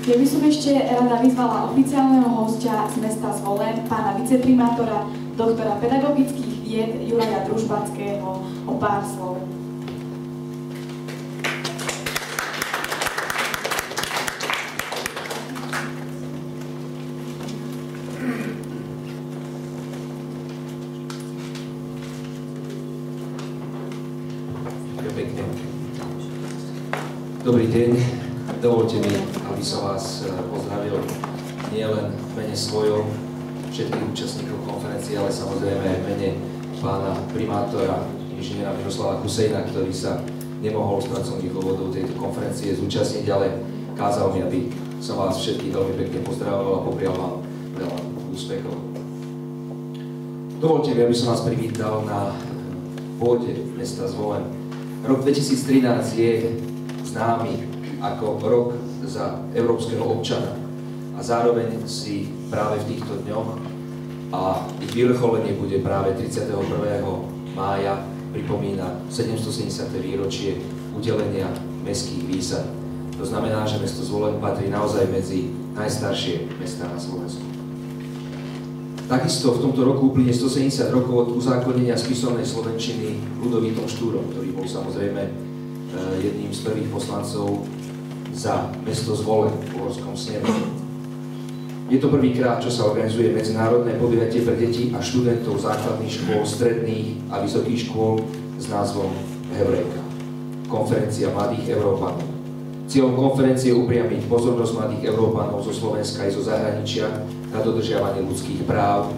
Ja by som ešte rada vyzvala oficiálneho hostia z mesta Zvolen, pána viceprimátora, doktora pedagogických vied Juraja Družbackého o pár slov. Dobrý deň, dovolte mi, aby som vás pozdravil nielen v mene svojom, všetkých účastníkov konferencie, ale samozrejme aj v mene pána primátora, inžiniera Miroslava Kusejna, ktorý sa nemohol z pracovných dôvodov tejto konferencie zúčastniť, ale kázal mi, aby som vás všetkých veľmi pekne pozdravoval a poprial vám veľa úspechov. Dovolte mi, aby som vás privítal na pôde mesta Zvolen. Rok 2013 je známy ako rok za európskeho občana a zároveň si práve v týchto dňoch a ich vyvrcholenie bude práve 31. mája pripomína 770. výročie udelenia mestských výsad. To znamená, že mesto Zvolen patrí naozaj medzi najstaršie mestá na Slovensku. Takisto v tomto roku uplynie 170 rokov od uzákonenia spisovnej slovenčiny Ľudovítom Štúrom, ktorý bol samozrejme jedným z prvých poslancov za mesto Zvolen v Uhorskom sneme. Je to prvýkrát, čo sa organizuje medzinárodné podujatie pre deti a študentov základných škôl, stredných a vysokých škôl s názvom Heureka. Konferencia mladých Európanov. Cieľom konferencie je upriamiť pozornosť mladých Európanov zo Slovenska aj zo zahraničia na dodržiavanie ľudských práv,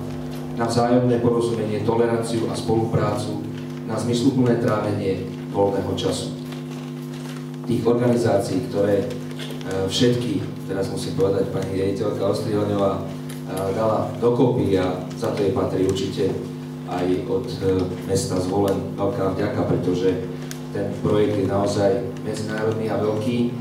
na vzájomné porozumenie, toleranciu a spoluprácu, na zmysluplné trávenie voľného času. Tých organizácií, ktoré všetky, teraz musím povedať, pani riaditeľka Ostrihoňová dala dokopy a za to jej patrí určite aj od mesta Zvolen veľká vďaka, pretože ten projekt je naozaj medzinárodný a veľký.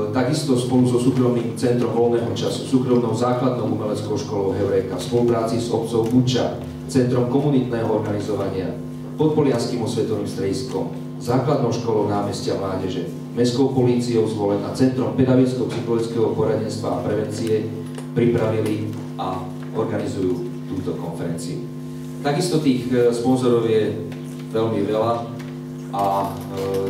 Takisto spolu so súkromným centrom voľného času, súkromnou základnou umeleckou školou Heureka, v spolupráci s obcov Buča, centrom komunitného organizovania, Podpolianským osvetovým strediskom, základnou školou námestia mládeže, mestskou políciou Zvolen a centrom pedagogicko-psychologického poradenstva a prevencie pripravili a organizujú túto konferenciu. Takisto tých sponzorov je veľmi veľa a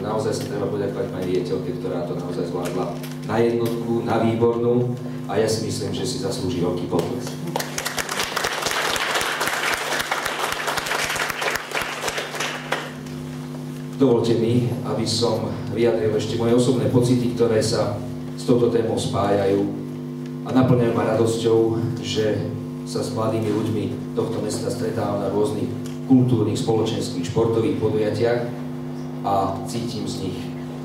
naozaj sa treba poďakovať pani riaditeľke, ktorá to naozaj zvládla na jednotku, na výbornú a ja si myslím, že si zaslúži veľký potlesk. Dovolte mi, aby som vyjadril ešte moje osobné pocity, ktoré sa s touto témou spájajú a naplňajú ma radosťou, že sa s mladými ľuďmi tohto mesta stretávam na rôznych kultúrnych, spoločenských, športových podujatiach a cítim z nich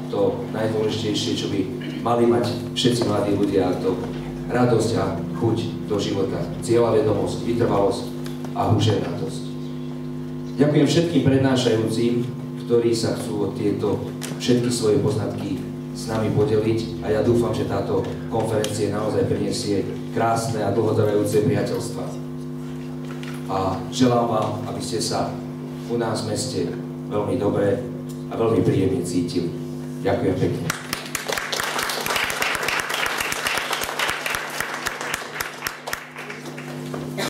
to najdôležitejšie, čo by mali mať všetci mladí ľudia, a to radosť a chuť do života, cieľavedomosť, vytrvalosť a húževnatosť. Ďakujem všetkým prednášajúcim, ktorí sa chcú o tieto všetky svoje poznatky s nami podeliť a ja dúfam, že táto konferencia naozaj prinesie krásne a dlhotrvajúce priateľstvá. A želám vám, aby ste sa u nás v meste veľmi dobre a veľmi príjemne cítili. Ďakujem pekne.